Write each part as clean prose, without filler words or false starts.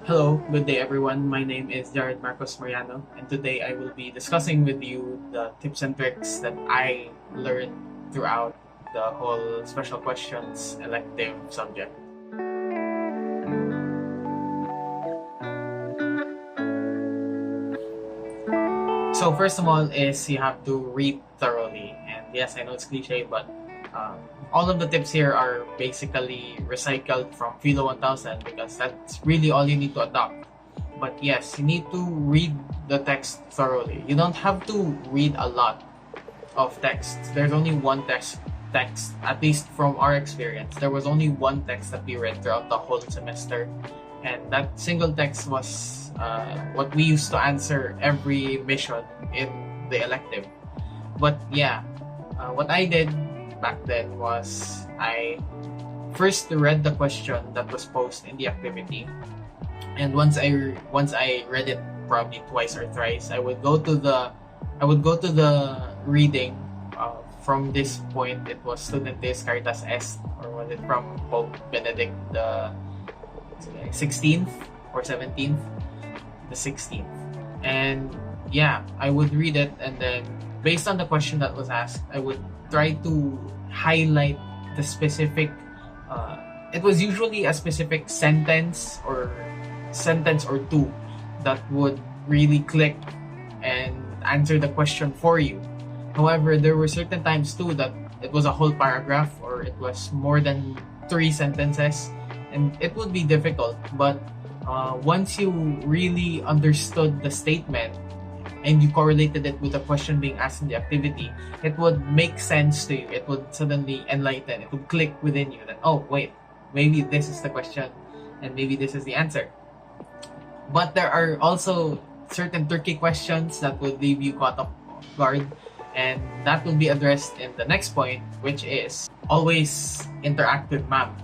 Hello, good day everyone. My name is Jared Markus Mariano, and today I will be discussing with you the tips and tricks that I learned throughout the whole special questions elective subject. So first of all is you have to read thoroughly, and yes, I know it's cliche, but all of the tips here are basically recycled from Philo 1000 because that's really all you need to adopt. But yes, you need to read the text thoroughly. You don't have to read a lot of text. There's only one text, at least from our experience. There was only one text that we read throughout the whole semester, and that single text was what we used to answer every mission in the elective. But yeah, what I did back then was I first read the question that was posed in the activity, and once I read it probably twice or thrice, I would go to the reading. From this point, it was Studentis Caritas Est, or was it from Pope Benedict the 16th or 17th? The 16th. And yeah, I would read it, and then based on the question that was asked, I would try to highlight the specific. It was usually a specific sentence or two that would really click and answer the question for you. However, there were certain times too that it was a whole paragraph or it was more than 3 sentences, and it would be difficult. But once you really understood the statement and you correlated it with the question being asked in the activity, it would make sense to you. It would suddenly enlighten. It would click within you that, oh, wait, maybe this is the question and maybe this is the answer. But there are also certain tricky questions that would leave you caught off guard, and that will be addressed in the next point, which is always interact with ma'am.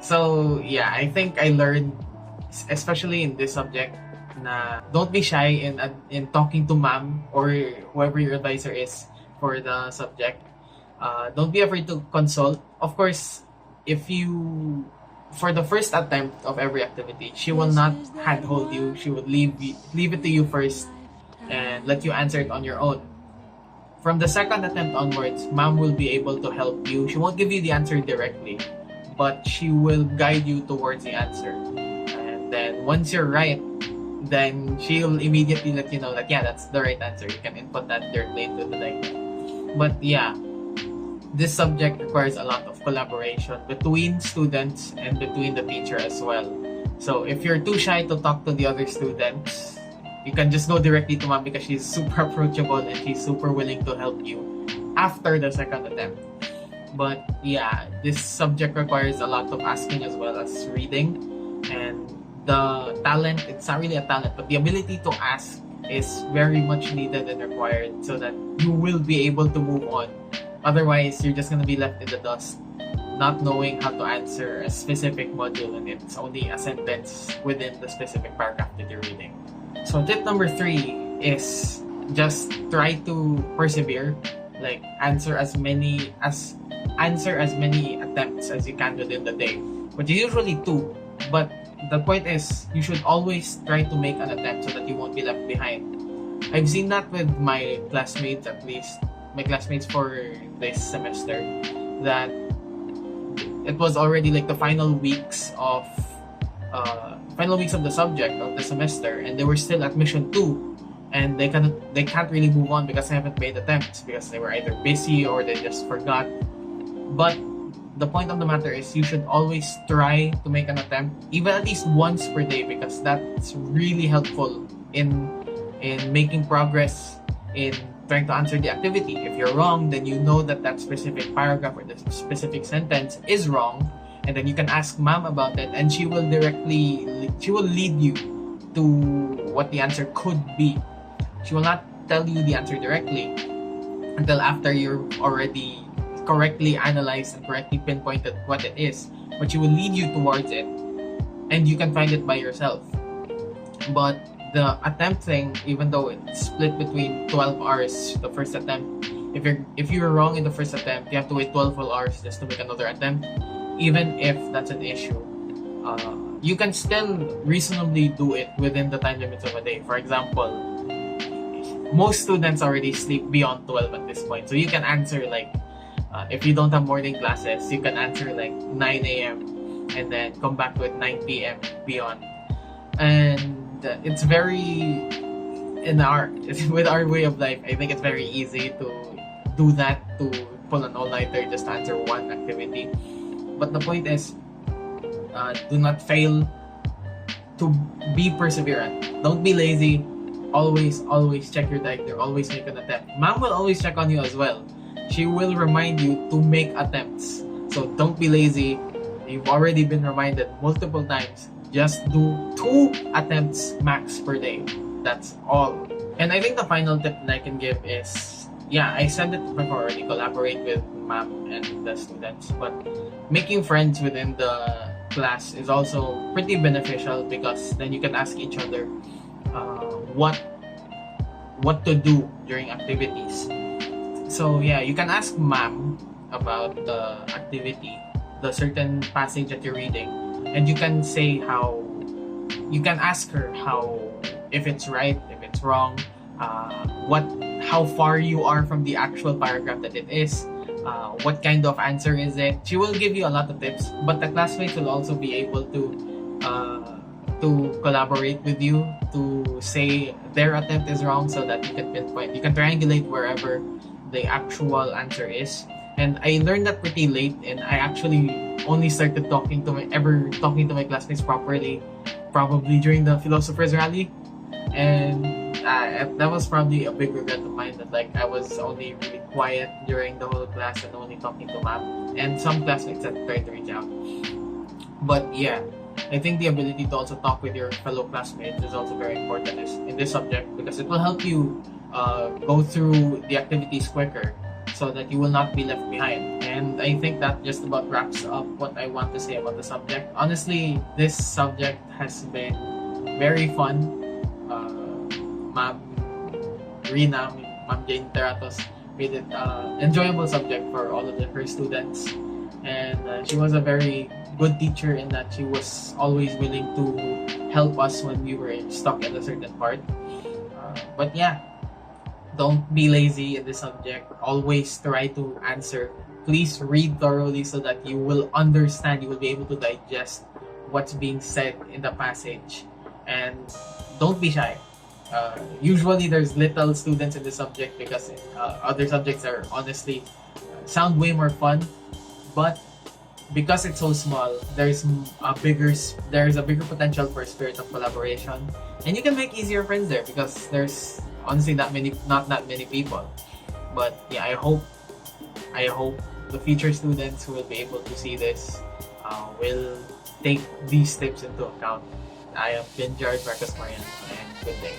So yeah, I think I learned, especially in this subject, na don't be shy in talking to ma'am or whoever your advisor is for the subject. Don't be afraid to consult. Of course, if you for the first attempt of every activity, she will not handhold you. She would leave it to you first and let you answer it on your own. From the second attempt onwards, ma'am will be able to help you. She won't give you the answer directly, but she will guide you towards the answer. And then once you're right, then she'll immediately let you know that, yeah, that's the right answer. You can input that directly into the diagram. But yeah, this subject requires a lot of collaboration between students and between the teacher as well. So if you're too shy to talk to the other students, you can just go directly to ma'am because she's super approachable and she's super willing to help you after the second attempt. But yeah, this subject requires a lot of asking as well as reading. And the talent, it's not really a talent, but the ability to ask is very much needed and required so that you will be able to move on. Otherwise, you're just going to be left in the dust, not knowing how to answer a specific module, and it's only a sentence within the specific paragraph that you're reading. So tip number 3 is just try to persevere, like answer as many attempts as you can within the day, which is usually 2. But the point is, you should always try to make an attempt so that you won't be left behind. I've seen that with my classmates, at least my classmates for this semester, that it was already like the final weeks of the subject of the semester, and they were still at mission 2, and they can't really move on because they haven't made attempts because they were either busy or they just forgot. But the point of the matter is, you should always try to make an attempt, even at least once per day, because that's really helpful in making progress in trying to answer the activity. If you're wrong, then you know that specific paragraph or the specific sentence is wrong, and then you can ask ma'am about it, and she will lead you to what the answer could be. She will not tell you the answer directly until after you're already correctly analyzed and correctly pinpointed what it is, but she will lead you towards it, and you can find it by yourself. But the attempt thing, even though it's split between 12 hours the first attempt, if you're wrong in the first attempt, you have to wait 12 whole hours just to make another attempt. Even if that's an issue, you can still reasonably do it within the time limits of a day. For example, most students already sleep beyond 12 at this point. So you can answer like, if you don't have morning classes, you can answer like 9 a.m. and then come back with 9 p.m. beyond. And it's very, with our way of life, I think it's very easy to do that, to pull an all-nighter just to answer one activity. But the point is, do not fail to be perseverant. Don't be lazy. Always check your diary. Always make an attempt. Mom will always check on you as well. She will remind you to make attempts. So don't be lazy. You've already been reminded multiple times. Just do 2 attempts max per day. That's all. And I think the final tip that I can give is, yeah, I said it before already, collaborate with ma'am and the students. But making friends within the class is also pretty beneficial, because then you can ask each other what to do during activities. So yeah, you can ask ma'am about the activity, the certain passage that you're reading, and you can say you can ask her if it's right, if it's wrong, how far you are from the actual paragraph that it is, what kind of answer is it. She will give you a lot of tips, but the classmates will also be able to collaborate with you, to say their attempt is wrong, so that you can pinpoint, you can triangulate wherever the actual answer is. And I learned that pretty late, and I actually only started talking to my classmates properly probably during the Philosopher's Rally. And that was probably a big regret of mine, that like I was only really quiet during the whole class and only talking to ma'am and some classmates that tried to reach out. But yeah, I think the ability to also talk with your fellow classmates is also very important in this subject, because it will help you go through the activities quicker, so that you will not be left behind. And I think that just about wraps up what I want to say about the subject. Honestly, this subject has been very fun. Ma'am Rina, Ma'am Jane Teratos made it enjoyable subject for all of her students. And she was a very good teacher in that she was always willing to help us when we were stuck at a certain part. But yeah, don't be lazy in this subject. Always try to answer. Please read thoroughly so that you will understand, you will be able to digest what's being said in the passage. And don't be shy. Usually there's little students in this subject, because other subjects are honestly sound way more fun. But because it's so small, there's a bigger potential for a spirit of collaboration, and you can make easier friends there, because there's honestly not that many people. But yeah, I hope the future students who will be able to see this will take these tips into account. I have been Jared Markus Mariano, and good day.